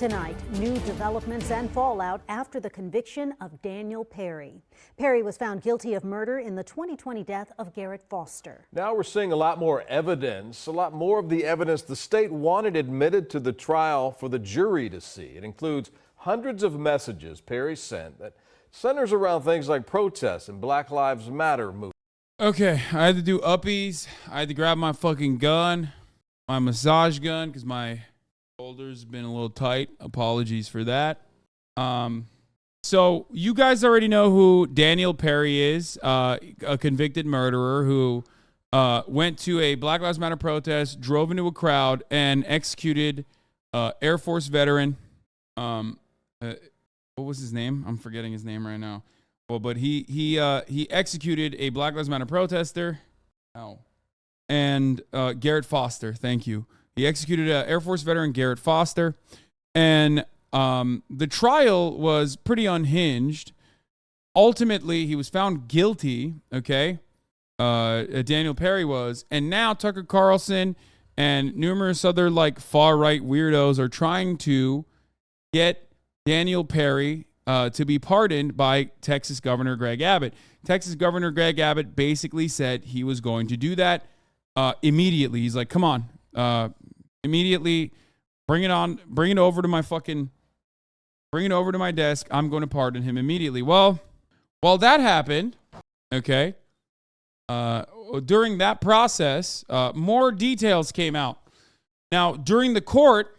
Tonight, new developments and fallout after the conviction of Daniel Perry. Perry was found guilty of murder in the 2020 death of Garrett Foster. Now we're seeing a lot more evidence, a lot more of the evidence the state wanted admitted to the trial for the jury to see. It includes hundreds of messages Perry sent that centers around things like protests and Black Lives Matter movement. Okay, I had to do uppies. I had to grab my fucking gun, my massage gun, because my shoulder's been a little tight. Apologies for that. So you guys already know who Daniel Perry is, a convicted murderer who went to a Black Lives Matter protest, drove into a crowd, and executed Air Force veteran. What was his name? I'm forgetting his name right now. Well, but he executed a Black Lives Matter protester. And Garrett Foster. Thank you. He executed Air Force veteran Garrett Foster, and the trial was pretty unhinged. Ultimately, he was found guilty, okay? Daniel Perry was, and now Tucker Carlson and numerous other like far-right weirdos are trying to get Daniel Perry to be pardoned by Texas Governor Greg Abbott. Texas Governor Greg Abbott basically said he was going to do that immediately. He's like, come on. Immediately bring it over to my desk. I'm going to pardon him immediately. Well, while that happened, okay, during that process, more details came out. Now, during the court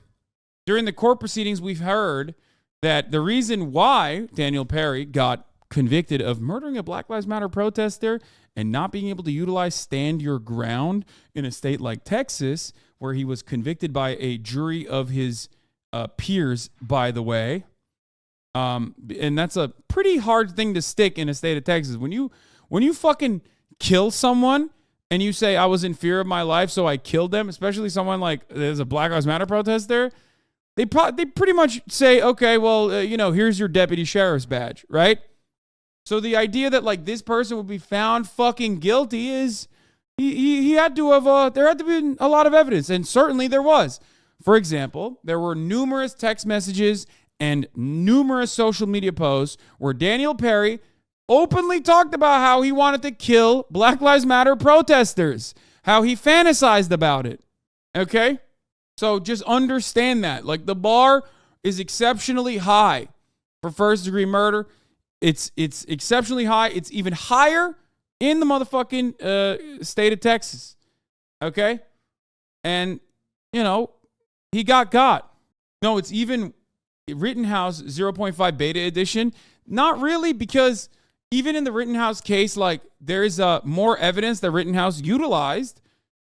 proceedings, we've heard that the reason why Daniel Perry got convicted of murdering a Black Lives Matter protester and not being able to utilize stand your ground in a state like Texas, where he was convicted by a jury of his peers, by the way. And that's a pretty hard thing to stick in a state of Texas. When you fucking kill someone and you say, I was in fear of my life, so I killed them, especially someone like there's a Black Lives Matter protester, they pretty much say, okay, well, here's your deputy sheriff's badge, right? So the idea that like this person would be found fucking guilty is he had to have there had to be a lot of evidence, and certainly there was. For example, there were numerous text messages and numerous social media posts where Daniel Perry openly talked about how he wanted to kill Black Lives Matter protesters, how he fantasized about it. Okay? So just understand that. Like, the bar is exceptionally high for first-degree murder. It's exceptionally high. It's even higher in the motherfucking state of Texas. Okay? And, he got. No, it's even Rittenhouse 0.5 beta edition. Not really, because even in the Rittenhouse case, like, there is more evidence that Rittenhouse utilized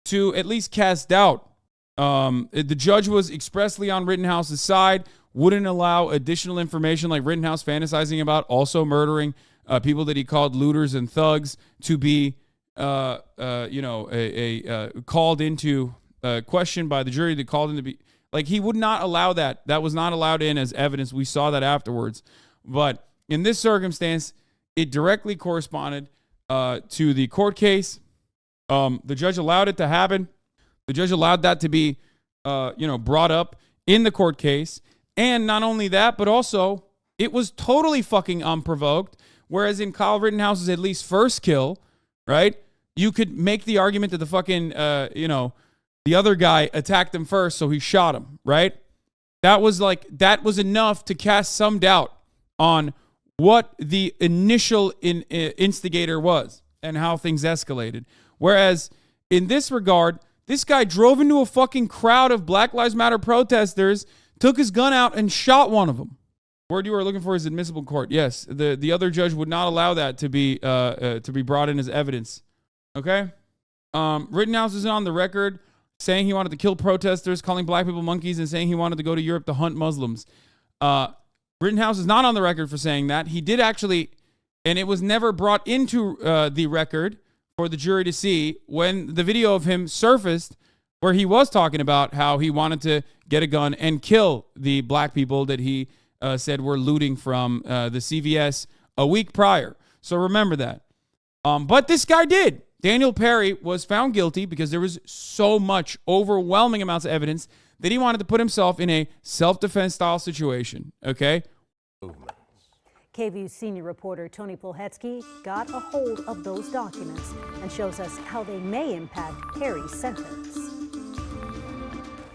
to at least cast doubt. The judge was expressly on Rittenhouse's side, wouldn't allow additional information like Rittenhouse fantasizing about also murdering people that he called looters and thugs to be, called into question by the jury. That called in to be like, he would not allow that. That was not allowed in as evidence. We saw that afterwards. But in this circumstance, it directly corresponded to the court case. The judge allowed it to happen. The judge allowed that to be, brought up in the court case. And not only that, but also it was totally fucking unprovoked. Whereas in Kyle Rittenhouse's at least first kill, right, you could make the argument that the fucking, the other guy attacked him first, so he shot him, right? That was enough to cast some doubt on what the initial instigator was and how things escalated. Whereas in this regard, this guy drove into a fucking crowd of Black Lives Matter protesters, took his gun out, and shot one of them. Word you are looking for is admissible in court. Yes, the other judge would not allow that to be brought in as evidence. Okay? Rittenhouse is on the record saying he wanted to kill protesters, calling black people monkeys, and saying he wanted to go to Europe to hunt Muslims. Rittenhouse is not on the record for saying that. He did actually, and it was never brought into the record for the jury to see when the video of him surfaced, where he was talking about how he wanted to get a gun and kill the black people that he said were looting from the CVS a week prior. So remember that. But this guy did. Daniel Perry was found guilty because there was so much overwhelming amounts of evidence that he wanted to put himself in a self-defense style situation, okay? KVU's senior reporter Tony Polhetsky got a hold of those documents and shows us how they may impact Perry's sentence.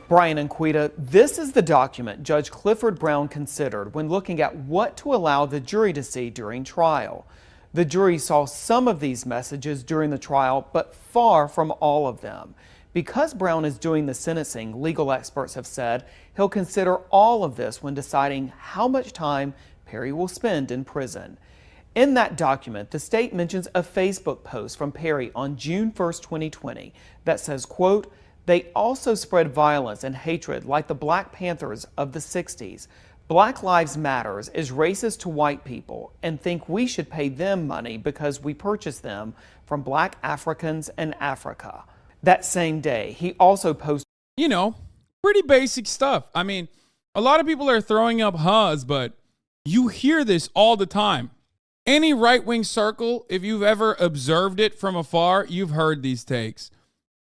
Brian and Quita, this is the document Judge Clifford Brown considered when looking at what to allow the jury to see during trial. The jury saw some of these messages during the trial, but far from all of them. Because Brown is doing the sentencing, legal experts have said he'll consider all of this when deciding how much time Perry will spend in prison. In that document, the state mentions a Facebook post from Perry on June 1st, 2020 that says, quote, "They also spread violence and hatred like the Black Panthers of the 60s. Black Lives Matters is racist to white people and think we should pay them money because we purchased them from Black Africans in Africa." That same day, he also posted, you know, pretty basic stuff. I mean, a lot of people are throwing up huhs, but you hear this all the time. Any right-wing circle, if you've ever observed it from afar, you've heard these takes.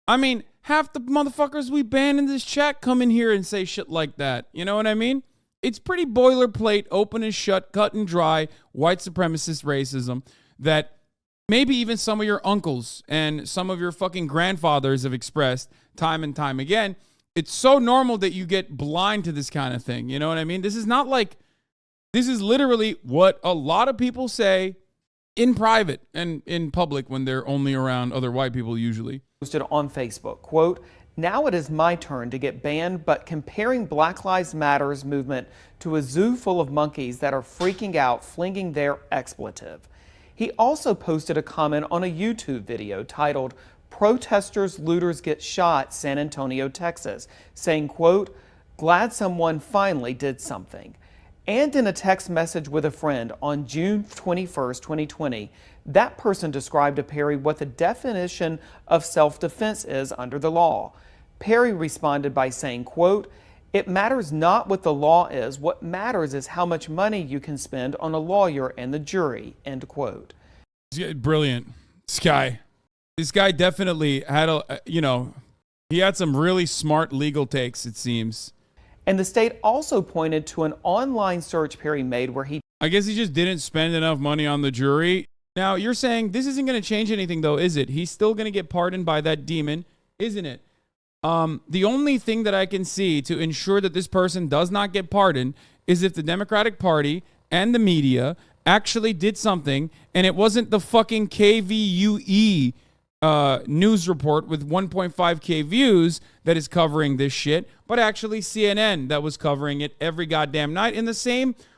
I mean, half the motherfuckers we ban in this chat come in here and say shit like that. You know what I mean? It's pretty boilerplate, open and shut, cut and dry, white supremacist racism that maybe even some of your uncles and some of your fucking grandfathers have expressed time and time again. It's so normal that you get blind to this kind of thing. You know what I mean? This is not like, this is literally what a lot of people say in private and in public when they're only around other white people usually. Posted on Facebook, quote, "Now it is my turn to get banned, but comparing Black Lives Matters movement to a zoo full of monkeys that are freaking out, flinging their expletive." He also posted a comment on a YouTube video titled, "Protesters, Looters Get Shot, San Antonio, Texas," saying, quote, "Glad someone finally did something." And in a text message with a friend on June 21st, 2020, that person described to Perry what the definition of self-defense is under the law. Perry responded by saying, quote, "It matters not what the law is. What matters is how much money you can spend on a lawyer and the jury," end quote. Brilliant. This guy definitely had he had some really smart legal takes, it seems. And the state also pointed to an online search Perry made where I guess he just didn't spend enough money on the jury. Now, you're saying this isn't going to change anything, though, is it? He's still going to get pardoned by that demon, isn't it? The only thing that I can see to ensure that this person does not get pardoned is if the Democratic Party and the media actually did something, and it wasn't the fucking KVUE news report with 1.5K views that is covering this shit, but actually CNN that was covering it every goddamn night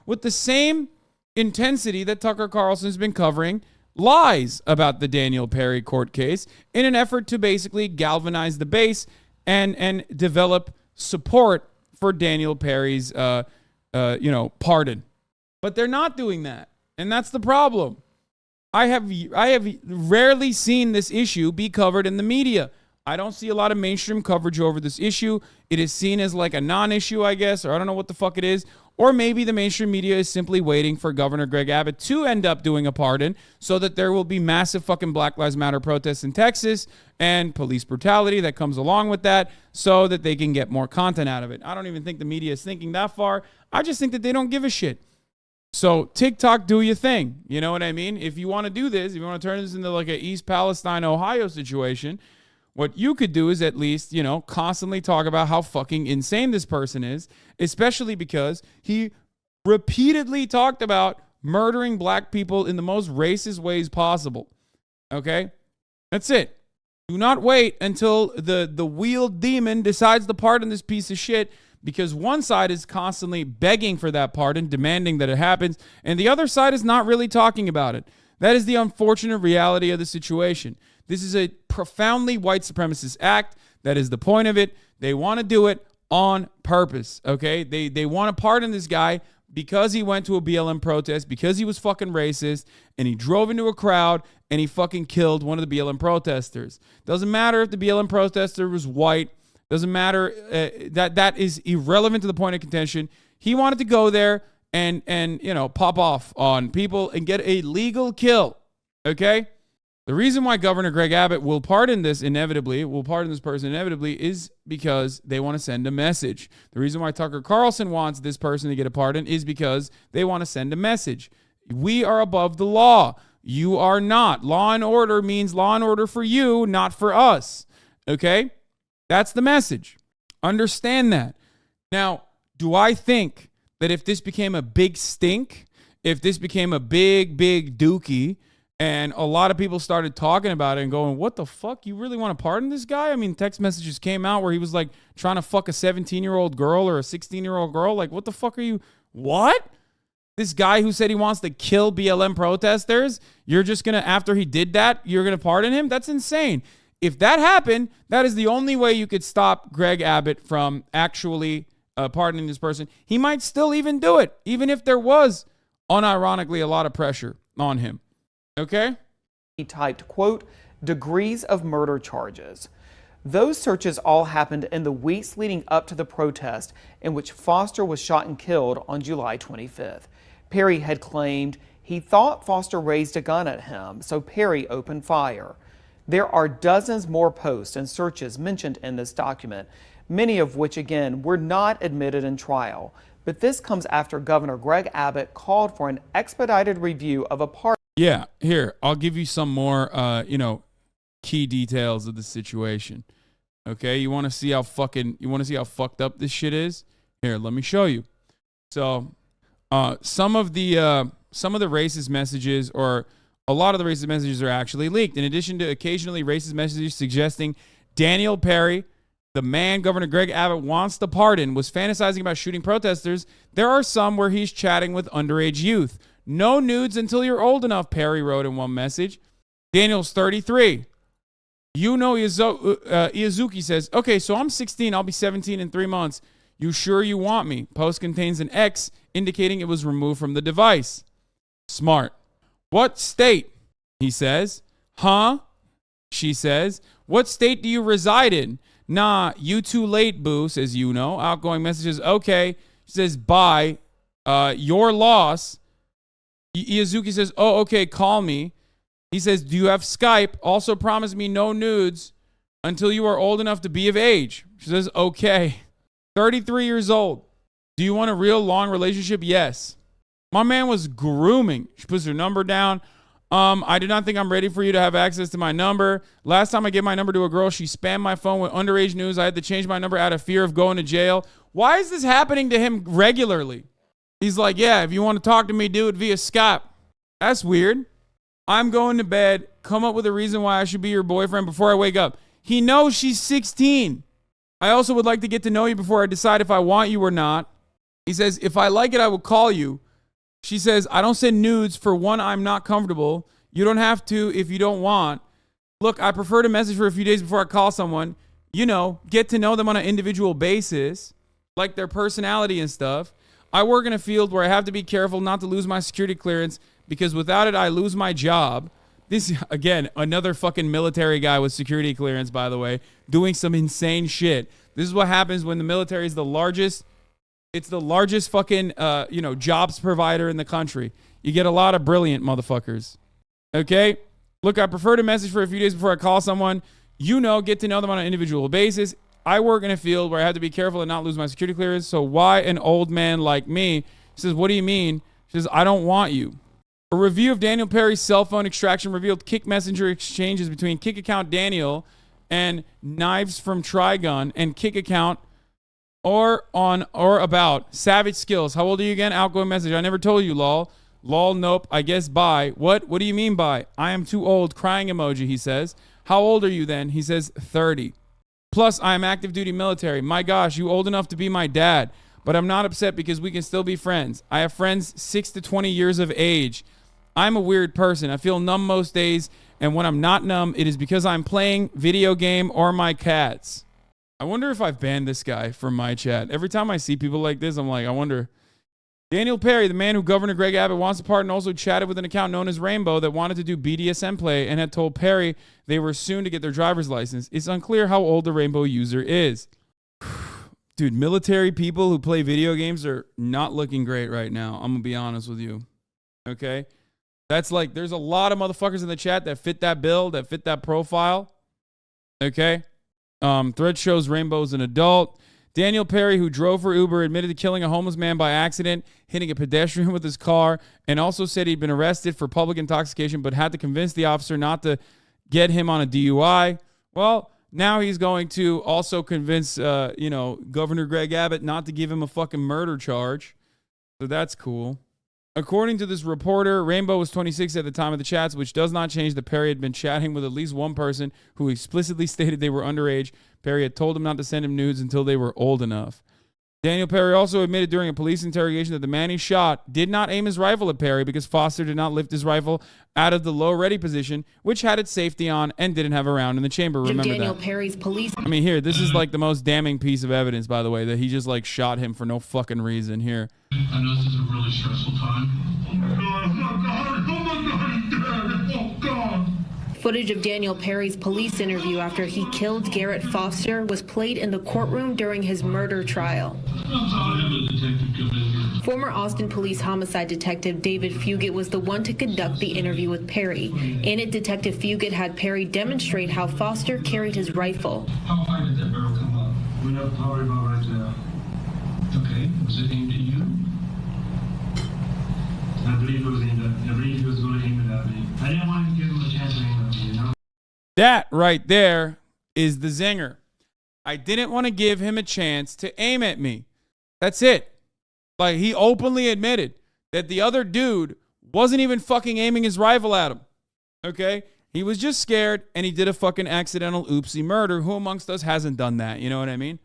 with the same intensity that Tucker Carlson's been covering lies about the Daniel Perry court case in an effort to basically galvanize the base and develop support for Daniel Perry's pardon. But they're not doing that. And that's the problem. I have rarely seen this issue be covered in the media. I don't see a lot of mainstream coverage over this issue. It is seen as like a non-issue, I guess, or I don't know what the fuck it is. Or maybe the mainstream media is simply waiting for Governor Greg Abbott to end up doing a pardon so that there will be massive fucking Black Lives Matter protests in Texas and police brutality that comes along with that so that they can get more content out of it. I don't even think the media is thinking that far. I just think that they don't give a shit. So TikTok, do your thing. You know what I mean? If you want to do this, if you want to turn this into like a East Palestine, Ohio situation, what you could do is at least, constantly talk about how fucking insane this person is, especially because he repeatedly talked about murdering black people in the most racist ways possible. Okay? That's it. Do not wait until the wheeled demon decides to pardon this piece of shit, because one side is constantly begging for that pardon, demanding that it happens, and the other side is not really talking about it. That is the unfortunate reality of the situation. This is a profoundly white supremacist act. That is the point of it. They want to do it on purpose, okay? They want to pardon this guy because he went to a BLM protest, because he was fucking racist, and he drove into a crowd, and he fucking killed one of the BLM protesters. Doesn't matter if the BLM protester was white. Doesn't matter. That is irrelevant to the point of contention. He wanted to go there and pop off on people and get a legal kill, okay? The reason why Governor Greg Abbott will pardon this person inevitably, is because they want to send a message. The reason why Tucker Carlson wants this person to get a pardon is because they want to send a message. We are above the law. You are not. Law and order means law and order for you, not for us. Okay? That's the message. Understand that. Now, do I think that if this became a big stink, if this became a big dookie, and a lot of people started talking about it and going, what the fuck? You really want to pardon this guy? I mean, text messages came out where he was like trying to fuck a 17-year-old girl or a 16-year-old girl. Like, what the fuck are you? What? This guy who said he wants to kill BLM protesters, you're just going to, after he did that, you're going to pardon him? That's insane. If that happened, that is the only way you could stop Greg Abbott from actually pardoning this person. He might still even do it, even if there was, unironically, a lot of pressure on him. Okay? He typed, quote, degrees of murder charges. Those searches all happened in the weeks leading up to the protest in which Foster was shot and killed on July 25th. Perry had claimed he thought Foster raised a gun at him, so Perry opened fire. There are dozens more posts and searches mentioned in this document, many of which, again, were not admitted in trial. But this comes after Governor Greg Abbott called for an expedited review of a pardon. Yeah, here, I'll give you some more, key details of the situation. Okay, you want to see how fucked up this shit is? Here, let me show you. So, some of the racist messages, or a lot of the racist messages, are actually leaked. In addition to occasionally racist messages suggesting Daniel Perry, the man Governor Greg Abbott wants to pardon, was fantasizing about shooting protesters, there are some where he's chatting with underage youth. No nudes until you're old enough, Perry wrote in one message. Daniel's 33. Iazuki says, okay, so I'm 16. I'll be 17 in 3 months. You sure you want me? Post contains an X indicating it was removed from the device. Smart. What state? He says. Huh? She says. What state do you reside in? Nah, you too late, boo, says you know. Outgoing messages, okay. She says, bye. Your loss. Iazuki says, oh, okay, call me. He says, do you have Skype? Also promise me no nudes until you are old enough to be of age. She says, okay. 33 years old. Do you want a real long relationship? Yes. My man was grooming. She puts her number down. I do not think I'm ready for you to have access to my number. Last time I gave my number to a girl, she spammed my phone with underage news. I had to change my number out of fear of going to jail. Why is this happening to him regularly? He's like, yeah, if you want to talk to me, do it via Skype. That's weird. I'm going to bed. Come up with a reason why I should be your boyfriend before I wake up. He knows she's 16. I also would like to get to know you before I decide if I want you or not. He says, if I like it, I will call you. She says, I don't send nudes. For one, I'm not comfortable. You don't have to if you don't want. Look, I prefer to message for a few days before I call someone. You know, get to know them on an individual basis, like their personality and stuff. I work in a field where I have to be careful not to lose my security clearance because without it, I lose my job. This, again, another fucking military guy with security clearance, by the way, doing some insane shit. This is what happens when the military is the largest. It's the largest fucking, jobs provider in the country. You get a lot of brilliant motherfuckers. Okay? Look, I prefer to message for a few days before I call someone. You know, get to know them on an individual basis. I work in a field where I have to be careful and not lose my security clearance. So why an old man like me? He says, what do you mean? She says, I don't want you. A review of Daniel Perry's cell phone extraction revealed Kick Messenger exchanges between Kick account Daniel and Knives from Trigun and Kick account or on or about Savage Skills. How old are you again? Outgoing message. I never told you, lol. Lol, nope. I guess bye. What? What do you mean by? I am too old. Crying emoji, he says. How old are you then? He says 30. Plus, I am active duty military. My gosh, you old enough to be my dad. But I'm not upset because we can still be friends. I have friends 6 to 20 years of age. I'm a weird person. I feel numb most days. And when I'm not numb, it is because I'm playing video game or my cats. I wonder if I've banned this guy from my chat. Every time I see people like this, I'm like, I wonder. Daniel Perry, the man who Governor Greg Abbott wants to pardon, also chatted with an account known as Rainbow that wanted to do BDSM play and had told Perry they were soon to get their driver's license. It's unclear how old the Rainbow user is. Dude, military people who play video games are not looking great right now. I'm going to be honest with you. Okay? That's like, there's a lot of motherfuckers in the chat that fit that bill, that fit that profile. Okay. Thread shows Rainbow's an adult. Daniel Perry, who drove for Uber, admitted to killing a homeless man by accident, hitting a pedestrian with his car, and also said he'd been arrested for public intoxication, but had to convince the officer not to get him on a DUI. Well, now he's going to also convince, Governor Greg Abbott not to give him a fucking murder charge. So that's cool. According to this reporter, Rainbow was 26 at the time of the chats, which does not change that Perry had been chatting with at least one person who explicitly stated they were underage. Perry had told him not to send him nudes until they were old enough. Daniel Perry also admitted during a police interrogation that the man he shot did not aim his rifle at Perry because Foster did not lift his rifle out of the low ready position, which had its safety on and didn't have a round in the chamber. Remember Daniel that. Perry's police. I mean, here, this is like the most damning piece of evidence, by the way, that he just like shot him for no fucking reason. Here. I know this is a really stressful time. Oh my God, oh my God, oh my God, he's dead. Oh God. Footage of Daniel Perry's police interview after he killed Garrett Foster was played in the courtroom during his murder trial. Former Austin Police homicide detective David Fugit was the one to conduct the interview with Perry. In it, Detective Fugit had Perry demonstrate how Foster carried his rifle. How high did that barrel come up? We're not worried about right now. Okay, was it aimed at you? I believe it was aimed at me. I believe he was going to aim it at me. I didn't want to give him a chance to aim at me, you know? That right there is the zinger. I didn't want to give him a chance to aim at me. That's it. Like, he openly admitted that the other dude wasn't even fucking aiming his rifle at him. Okay? He was just scared, and he did a fucking accidental oopsie murder. Who amongst us hasn't done that? You know what I mean?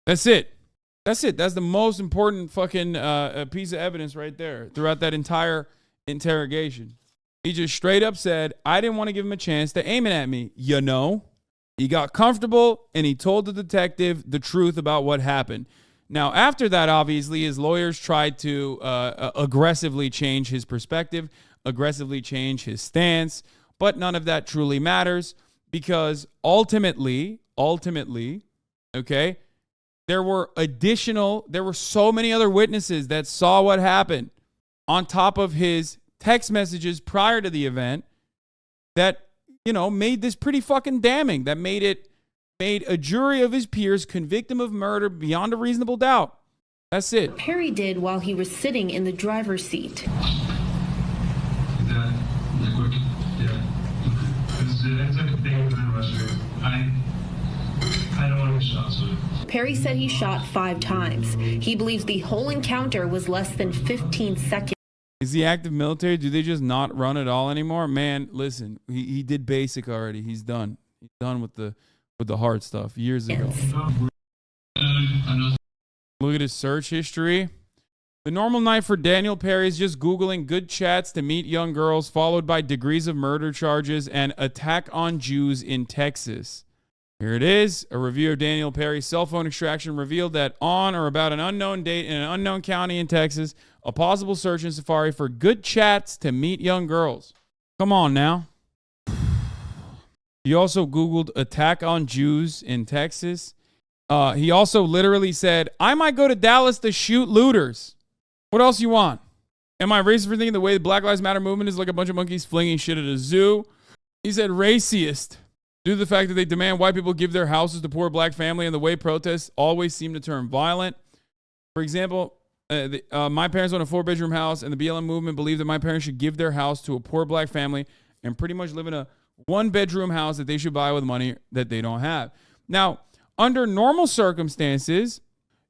That's it. That's it. That's the most important fucking piece of evidence right there throughout that entire interrogation. He just straight up said, I didn't want to give him a chance to aim it at me. You know? He got comfortable, and he told the detective the truth about what happened. Now, after that, obviously, his lawyers tried to aggressively change his perspective, aggressively change his stance, but none of that truly matters because ultimately, okay, there were so many other witnesses that saw what happened on top of his text messages prior to the event that, made this pretty fucking damning, that made a jury of his peers convict him of murder beyond a reasonable doubt. That's it. Perry did while he was sitting in the driver's seat. It's like a thing within a restaurant. I don't want to get shot, so. Perry said he shot 5 times. He believes the whole encounter was less than 15 seconds. Is he active military? Do they just not run at all anymore? Man, listen, he did basic already. He's done. He's done with the hard stuff years ago. Look at his search history. The normal night for Daniel Perry is just Googling good chats to meet young girls, followed by degrees of murder charges and attack on Jews in Texas. Here it is. A review of Daniel Perry's cell phone extraction revealed that on or about an unknown date in an unknown county in Texas, a possible search in Safari for good chats to meet young girls. Come on now. He also Googled attack on Jews in Texas. He also literally said, I might go to Dallas to shoot looters. What else you want? Am I racist for thinking the way the Black Lives Matter movement is like a bunch of monkeys flinging shit at a zoo? He said racist due to the fact that they demand white people give their houses to poor black family and the way protests always seem to turn violent. For example, my parents own a 4-bedroom house and the BLM movement believe that my parents should give their house to a poor black family and pretty much live in a 1-bedroom house that they should buy with money that they don't have. Now, under normal circumstances,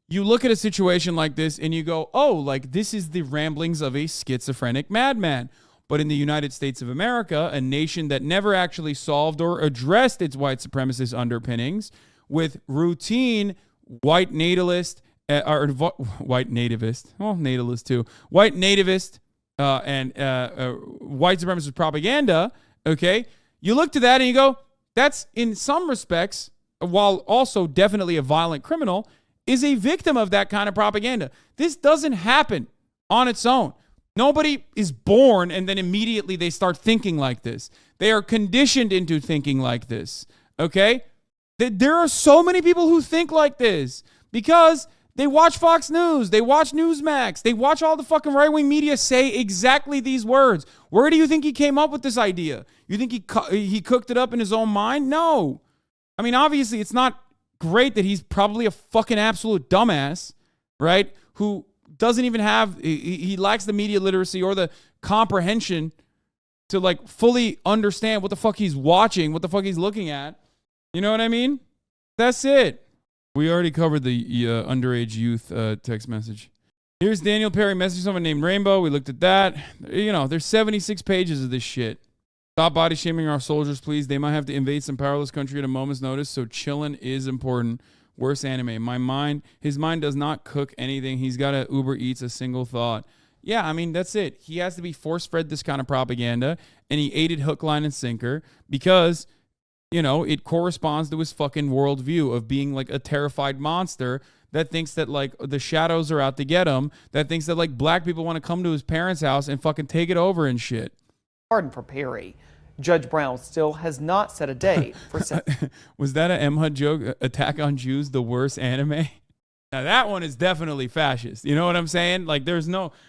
you look at a situation like this and you go, oh, like this is the ramblings of a schizophrenic madman. But in the United States of America, a nation that never actually solved or addressed its white supremacist underpinnings with routine white nativist, white nativist, well, natalist too, white nativist and white supremacist propaganda, okay? You look to that and you go, that's in some respects, while also definitely a violent criminal, is a victim of that kind of propaganda. This doesn't happen on its own. Nobody is born and then immediately they start thinking like this. They are conditioned into thinking like this, okay? There are so many people who think like this because They watch Fox News. They watch Newsmax. They watch all the fucking right-wing media say exactly these words. Where do you think he came up with this idea? You think he cooked it up in his own mind? No. I mean, obviously, it's not great that he's probably a fucking absolute dumbass, right? Who doesn't even have, he lacks the media literacy or the comprehension to like fully understand what the fuck he's watching, what the fuck he's looking at. You know what I mean? That's it. We already covered the underage youth text message. Here's Daniel Perry messaging someone named Rainbow. We looked at that. You know, there's 76 pages of this shit. Stop body shaming our soldiers, please. They might have to invade some powerless country at a moment's notice, so chillin' is important. Worst anime. His mind does not cook anything. He's got to Uber Eats a single thought. Yeah, I mean, that's it. He has to be force-fed this kind of propaganda, and he ate it hook, line, and sinker because, you know, it corresponds to his fucking worldview of being like a terrified monster that thinks that like the shadows are out to get him, that thinks that like black people want to come to his parents' house and fucking take it over and shit. Pardon for Perry. Judge Brown still has not set a date for Was that an MHUD joke? Attack on Jews, the worst anime? Now that one is definitely fascist. You know what I'm saying? Like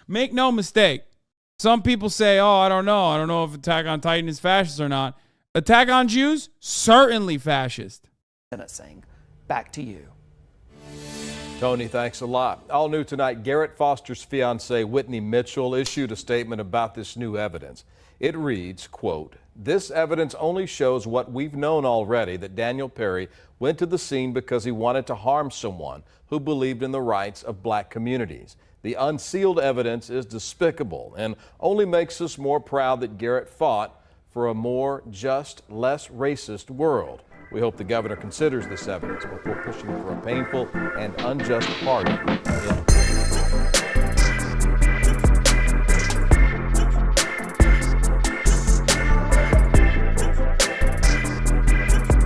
make no mistake. Some people say, oh, I don't know if Attack on Titan is fascist or not. Attack on Jews, certainly fascist. Sentencing. Back to you. Tony, thanks a lot. All new tonight, Garrett Foster's fiancée, Whitney Mitchell, issued a statement about this new evidence. It reads, quote, "This evidence only shows what we've known already, that Daniel Perry went to the scene because he wanted to harm someone who believed in the rights of black communities. The unsealed evidence is despicable and only makes us more proud that Garrett fought for a more just, less racist world. We hope the governor considers this evidence before pushing for a painful and unjust pardon."